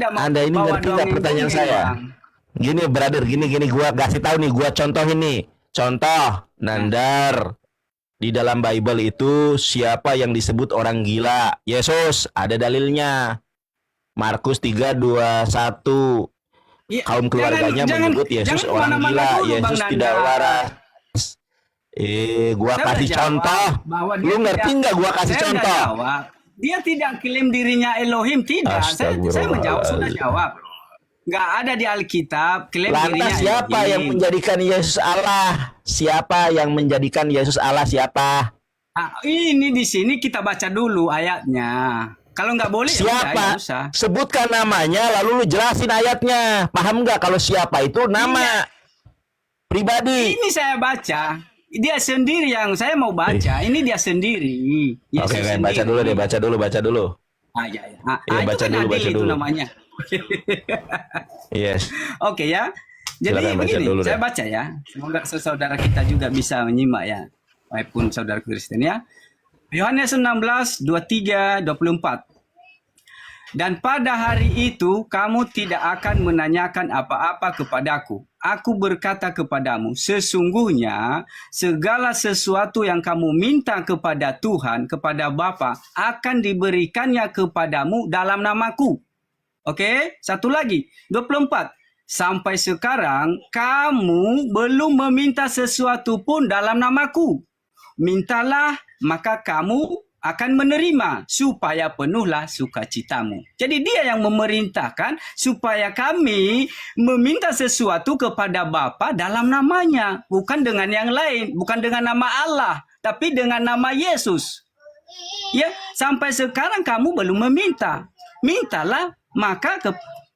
Anda ini ngerti nggak pertanyaan saya? Gini brother, gini gua kasih tahu nih, gua contohin nih. Contoh, Nandar. Di dalam Bible itu siapa yang disebut orang gila? Yesus, ada dalilnya. Markus 3:21. Ya, kaum keluarganya menyebut Yesus orang gila. Yesus tidak waras. Gua kasih contoh. Lu ngerti nggak gua kasih contoh? Dia tidak klaim dirinya Elohim, tidak. Saya menjawab, sudah jawab. Nggak ada di Alkitab klaim dirinya. Lantas siapa yang menjadikan Yesus Allah? Siapa yang menjadikan Yesus Allah? Siapa? Ini di sini kita baca dulu ayatnya. Kalau nggak boleh, siapa? Ya sebutkan namanya, lalu lu jelasin ayatnya. Paham nggak kalau siapa itu nama pribadi? Ini saya baca. Dia sendiri yang saya mau baca. Ini dia sendiri. Oke, baca dulu deh, baca dulu. Iya, baca dulu namanya. Yes. Oke ya. Jadi begini, saya baca ya. Semoga saudara kita juga bisa menyimak ya. Walaupun saudara Kristen ya. Yohanes 16, 23, 24. Dan pada hari itu kamu tidak akan menanyakan apa-apa kepadaku. Aku berkata kepadamu, sesungguhnya segala sesuatu yang kamu minta kepada Tuhan, kepada Bapa, akan diberikannya kepadamu dalam namaku. Oke, satu lagi, 24. Sampai sekarang kamu belum meminta sesuatu pun dalam namaku. Mintalah, maka kamu akan menerima, supaya penuhlah sukacitamu. Jadi dia yang memerintahkan supaya kami meminta sesuatu kepada Bapa dalam namanya. Bukan dengan yang lain, bukan dengan nama Allah, tapi dengan nama Yesus. Ya, sampai sekarang kamu belum meminta. Mintalah,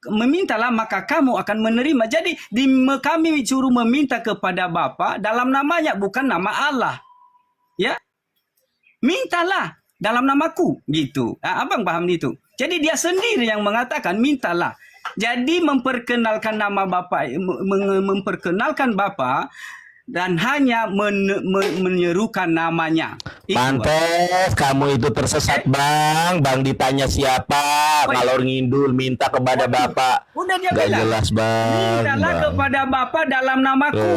memintalah maka kamu akan menerima. Jadi kami suruh meminta kepada Bapa dalam namanya, bukan nama Allah. Ya, mintalah dalam namaku, gitu. Abang paham itu. Jadi dia sendiri yang mengatakan mintalah. Jadi memperkenalkan nama Bapa, memperkenalkan Bapa dan hanya menyerukan namanya. Pantes kamu itu tersesat, Bang. Bang ditanya siapa, ngalor ngidul minta kepada Bapak. Udah dia gak bilang, jelas, Bang. Mintalah kepada Bapa dalam namaku.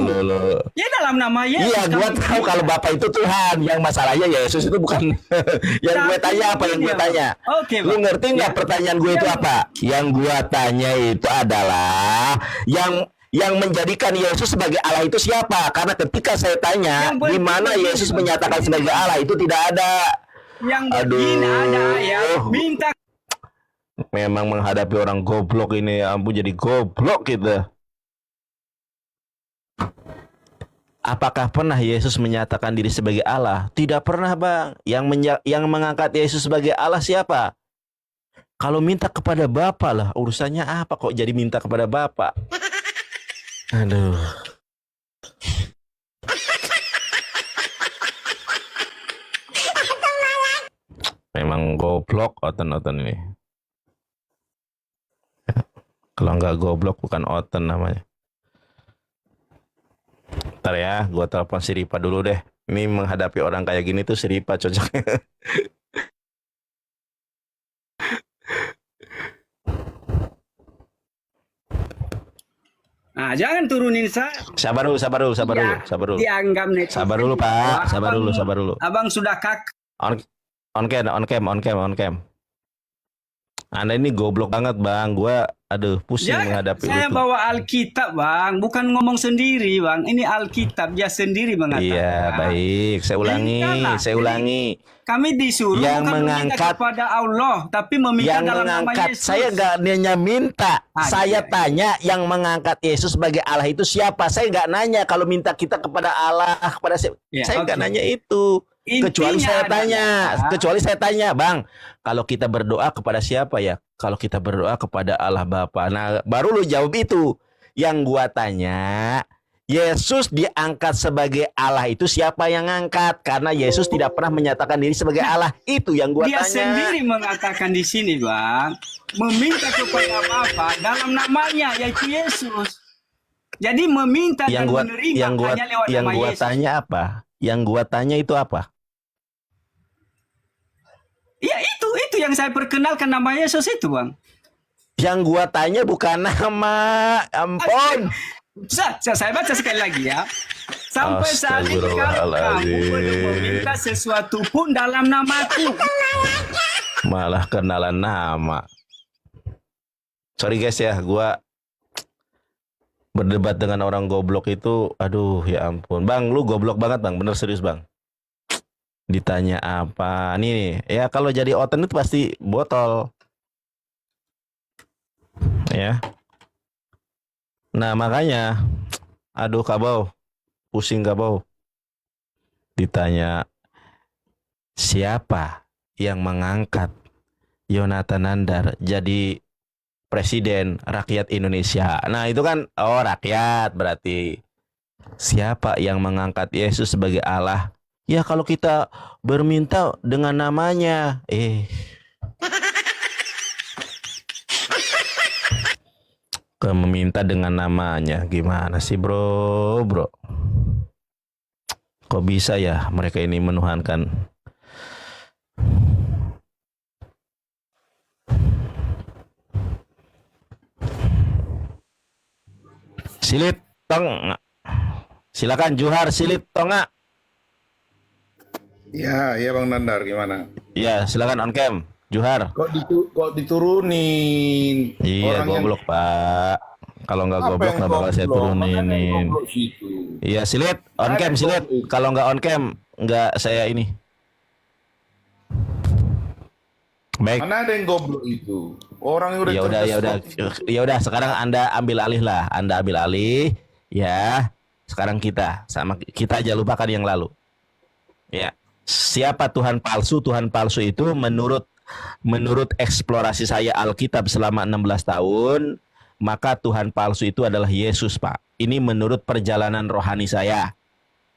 Ya dalam nama Yesus. Iya, gua tahu kalau Bapak itu Tuhan. Yang masalahnya Yesus itu bukan. Yang gue tanya apa yang gue tanya? Oke, lu ngerti nggak pertanyaan gue itu apa? Yang gue tanya itu adalah yang menjadikan Yesus sebagai Allah itu siapa? Karena ketika saya tanya di mana Yesus menyatakan sebagai Allah itu tidak ada. Yang ada ya minta. Memang menghadapi orang goblok ini, ampun jadi goblok gitu. Apakah pernah Yesus menyatakan diri sebagai Allah? Tidak pernah, Bang. Yang mengangkat Yesus sebagai Allah siapa? Kalau minta kepada Bapa lah, urusannya apa kok jadi minta kepada Bapa? Aduh. Memang goblok Oten ini. Kalau nggak goblok bukan Oten namanya. Ntar ya, gua telepon si Ripa dulu deh. Ini menghadapi orang kayak gini tuh si Ripa cocoknya. Nah, jangan turunin saya. Sabar dulu. Dianggap net. Sabar dulu, Pak. Sabar dulu. Abang sudah kak. On cam. Anda ini goblok banget, Bang. Gua pusing menghadapi saya itu. bawa Alkitab, Bang. Bukan ngomong sendiri, Bang. Ini Alkitab dia sendiri mengatakan. Iya, baik. Saya ulangi. Kami disuruh yang bukan meminta kepada Allah, tapi meminta dalam nama Yesus. Saya nggak hanya minta. Saya tanya yang mengangkat Yesus sebagai Allah itu siapa? Saya nggak nanya kalau minta kita kepada Allah, kepada saya nggak nanya itu. Kecuali saya tanya, Bang, kalau kita berdoa kepada siapa ya? Kalau kita berdoa kepada Allah Bapa. Nah, baru lu jawab itu. Yang gua tanya, Yesus diangkat sebagai Allah itu siapa yang ngangkat? Karena Yesus tidak pernah menyatakan diri sebagai Allah. Itu yang gua tanya. Dia sendiri mengatakan di sini, Bang, meminta kepada Bapa dalam namanya, yaitu Yesus. Jadi meminta dan menerima hanya lewat nama Yesus. Yang gua tanya apa? Yang gua tanya itu apa? Ya itu yang saya perkenalkan nama Yesus itu, Bang. Yang gua tanya bukan nama, ampun. Saya baca sekali lagi ya. Sampai saat ini kalau kamu belum meminta sesuatu pun dalam namaku. Malah kenalan nama. Sorry guys ya, gua berdebat dengan orang goblok itu, aduh ya ampun. Bang, lu goblok banget bang, bener serius bang. Ditanya apa? Nih, ya kalau jadi oten itu pasti botol. Ya. Nah makanya, aduh kabau, pusing kabau. Ditanya siapa yang mengangkat Yonatan Nandar jadi presiden rakyat Indonesia. Nah itu kan, oh rakyat berarti. Siapa yang mengangkat Yesus sebagai Allah? Ya kalau kita berminta dengan namanya. Meminta dengan namanya. Gimana sih bro? Kok bisa ya mereka ini menuhankan? Silip tong. Silakan Juhar Silip tonga. Ya Bang Nandar gimana? Ya, silakan on cam. Juhar. Kok diturunin? Iya, goblok, Pak. Kalau nggak goblok nggak bakal saya turunin. Iya, Silip on cam, Silip. Kalau nggak on cam nggak saya ini. Baik. Mana ada yang goblok itu? Orang yang udah ya udah sekarang Anda ambil alih lah. Anda ambil alih ya. Sekarang kita aja lupakan yang lalu. Ya. Siapa Tuhan palsu? Tuhan palsu itu menurut eksplorasi saya Alkitab selama 16 tahun, maka Tuhan palsu itu adalah Yesus, Pak. Ini menurut perjalanan rohani saya.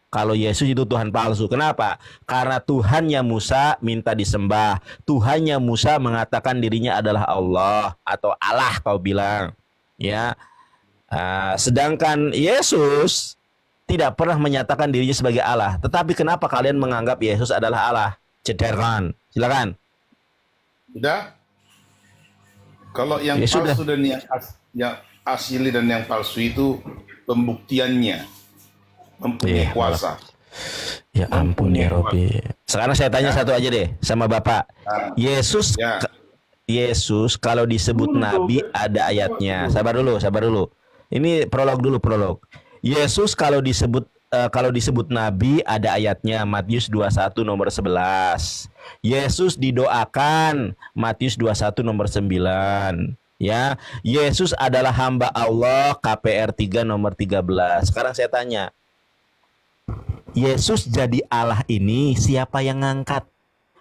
Kalau Yesus itu Tuhan palsu. Kenapa? Karena Tuhannya Musa minta disembah. Tuhannya Musa mengatakan dirinya adalah Allah atau Allah kau bilang. Ya. Sedangkan Yesus tidak pernah menyatakan dirinya sebagai Allah. Tetapi kenapa kalian menganggap Yesus adalah Allah? Cederkan. Silakan. Sudah. Kalau yang palsu dan yang asli dan yang palsu itu pembuktiannya mempunyai kuasa. Ya ampun ya Robi. Sekarang saya tanya satu aja deh sama Bapak. Yesus kalau disebut nabi ada ayatnya. Sabar dulu. Ini prolog dulu. Yesus kalau disebut nabi ada ayatnya, Matius 21 nomor 11. Yesus didoakan, Matius 21 nomor 9. Ya, Yesus adalah hamba Allah, KPR 3 nomor 13. Sekarang saya tanya, Yesus jadi Allah ini siapa yang ngangkat?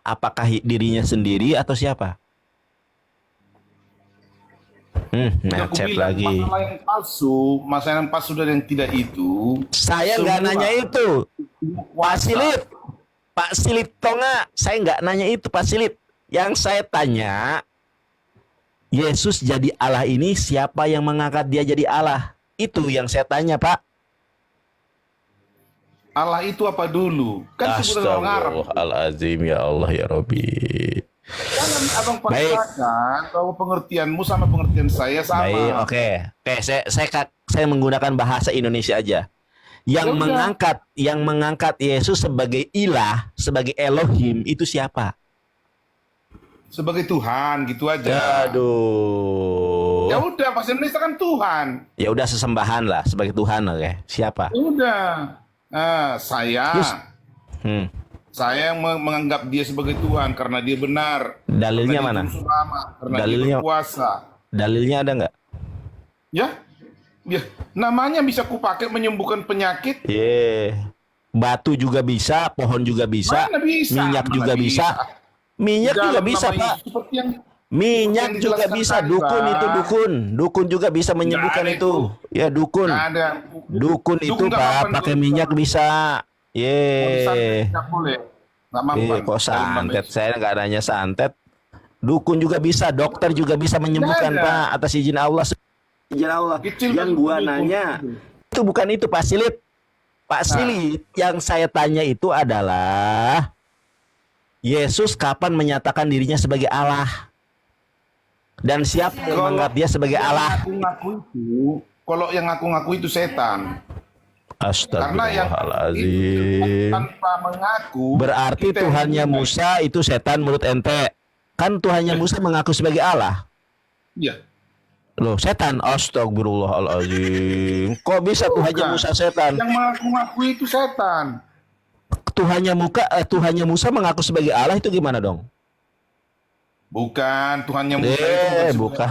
Apakah dirinya sendiri atau siapa? Ngechat lagi. Masalah yang palsu dan yang tidak itu. Saya nggak nanya itu, Pak Silip tonga. Saya nggak nanya itu, Pak Silip. Yang saya tanya, Yesus jadi Allah ini siapa yang mengangkat dia jadi Allah? Itu yang saya tanya, Pak. Allah itu apa dulu? Kan sebutan orang Arab. Astagfirullahaladzim, ya Allah ya Rabbi. Jangan abang paksakan bahwa pengertianmu sama pengertian saya sama. Baik, oke. Saya menggunakan bahasa Indonesia aja. Yang mengangkat Yesus sebagai ilah, sebagai Elohim itu siapa? Sebagai Tuhan gitu aja. Aduh. Ya udah, bahasa Indonesia kan Tuhan. Ya udah sesembahan lah sebagai Tuhan, oke. Siapa? Udah. Saya yang menganggap dia sebagai Tuhan karena dia benar. Dalilnya mana? Karena dia berkuasa. Dalilnya ada nggak? Ya, namanya bisa kupakai menyembuhkan penyakit. Batu juga bisa, pohon juga bisa, minyak juga bisa. Minyak juga bisa, Pak. Minyak juga bisa, dukun juga bisa menyembuhkan itu. Ya dukun. Dukun itu Pak, pakai minyak bisa. Kok santet? Saya nggak nanya santet. Dukun juga bisa, dokter juga bisa menyembuhkan Pak atas izin Allah. Izin Allah. Yang gua nanya itu bukan itu Pak Silip. Pak Silip, yang saya tanya itu adalah Yesus kapan menyatakan dirinya sebagai Allah? Dan siapa yang menganggap dia sebagai Allah? Kalau yang ngaku-ngaku itu setan. Astagfirullahaladzim. Tanpa mengaku. Berarti Tuhannya Musa itu setan menurut ente. Kan Tuhannya Musa mengaku sebagai Allah. Iya. Loh, setan. Astagfirullahaladzim. Kok bisa Tuhannya Musa setan? Yang mengaku-ngaku itu setan. Tuhannya Musa mengaku sebagai Allah itu gimana dong? Bukan, Tuhannya Musa itu bukan.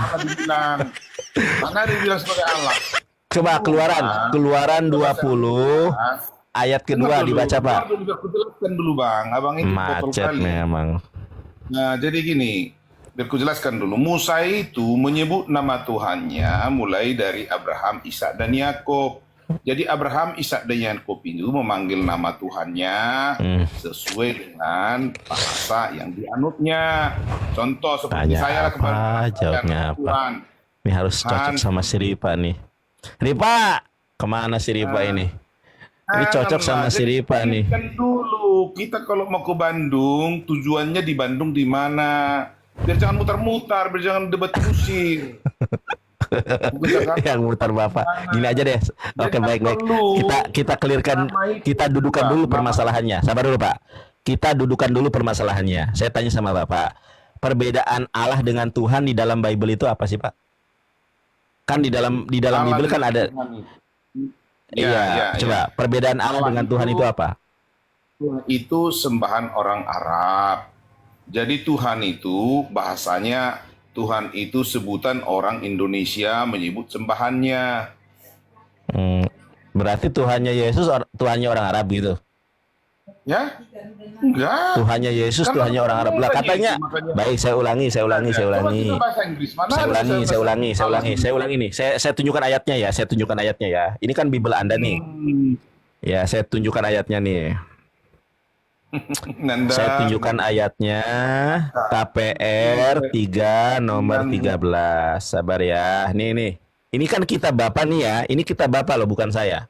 Mana dibilang sebagai Allah? Coba Keluaran 20 ayat kedua dibaca, Pak. Aku jelaskan dulu, Bang. Abang itu macet memang. Nah, jadi gini, biar ku jelaskan dulu. Musa itu menyebut nama Tuhannya mulai dari Abraham, Ishak dan Yakub. Jadi Abraham, Ishak dan Yakub itu memanggil nama Tuhannya sesuai dengan bahasa yang dianutnya. Contoh seperti saya kepada jawabnya Tuhan. Ini harus cocok sama si Ripa nih. Ripa, kemana si Ripa ini? Ini cocok sama si Ripa nih. Kan dulu kita kalau mau ke Bandung, tujuannya di Bandung di mana? Biar jangan mutar-mutar, biar jangan debat kusir. Yang mutar Bapak. Gini aja deh. Oke, baik. Kita clearkan, kita dudukan dulu permasalahannya. Sabar dulu, Pak. Kita dudukan dulu permasalahannya. Saya tanya sama Bapak. Perbedaan Allah dengan Tuhan di dalam Bible itu apa sih, Pak? Kan di dalam Bible kan ada. Iya, coba perbedaan Allah dengan Tuhan itu apa? Tuhan itu sembahan orang Arab. Jadi Tuhan itu bahasanya Tuhan itu sebutan orang Indonesia menyebut sembahannya. Berarti Tuhannya Yesus Tuhannya orang Arab gitu? Ya? Enggak. Tuhannya Yesus kan Tuhannya orang Arab. Lah katanya. Baik, saya ulangi. Saya ulangi nih. Saya tunjukkan ayatnya ya. Ini kan Bible Anda nih. Ya, saya tunjukkan ayatnya nih. Saya tunjukkan ayatnya. KPR 3 nomor 13. Sabar ya. Nih. Ini kan kita Bapak nih ya. Ini kita Bapak loh, bukan saya.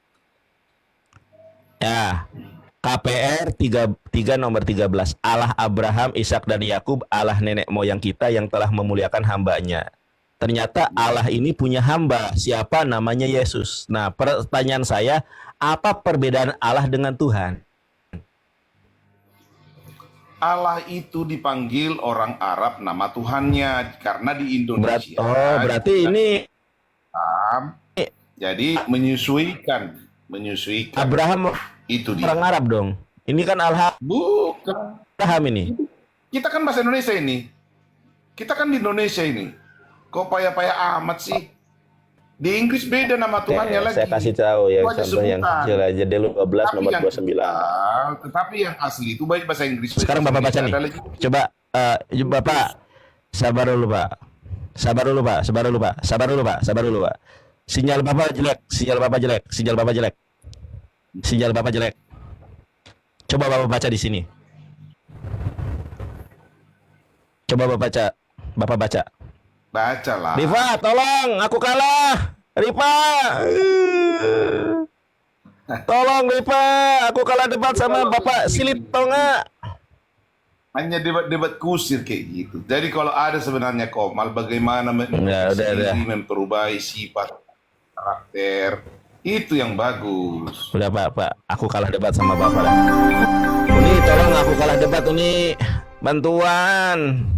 Ya. KPR 3 nomor 13. Allah Abraham, Ishak dan Yakub, Allah nenek moyang kita yang telah memuliakan hambanya. Ternyata Allah ini punya hamba. Siapa? Namanya Yesus. Nah, pertanyaan saya, apa perbedaan Allah dengan Tuhan? Allah itu dipanggil orang Arab nama Tuhannya karena di Indonesia. Berarti ini jadi menyesuaikan. Abraham itu dia. Orang Arab dong. Ini kan Bukan. Abraham ini. Kita kan bahasa Indonesia ini. Kita kan di Indonesia ini. Kok payah-payah amat sih? Di Inggris beda nama Tuhannya lagi. Saya kasih tahu ya, contoh yang kecil aja deh, 12 nomor 29. Tetapi yang asli itu baik bahasa Inggris. Sekarang Bapak baca nih. Coba Bapak sabar dulu, Pak. Sabar dulu, Pak. Sinyal Bapak jelek. Coba Bapak baca di sini. Coba Bapak baca. Bacalah. Rifa, tolong, aku kalah. Rifa. Tolong Rifa, aku kalah debat sama Bapak Silip, tau nggak? Hanya debat kusir kayak gitu. Jadi kalau ada sebenarnya Komal bagaimana memperubah sifat karakter, itu yang bagus. Udah Pak, aku kalah debat sama Bapak. Uni, tolong aku kalah debat, Uni. Bantuan.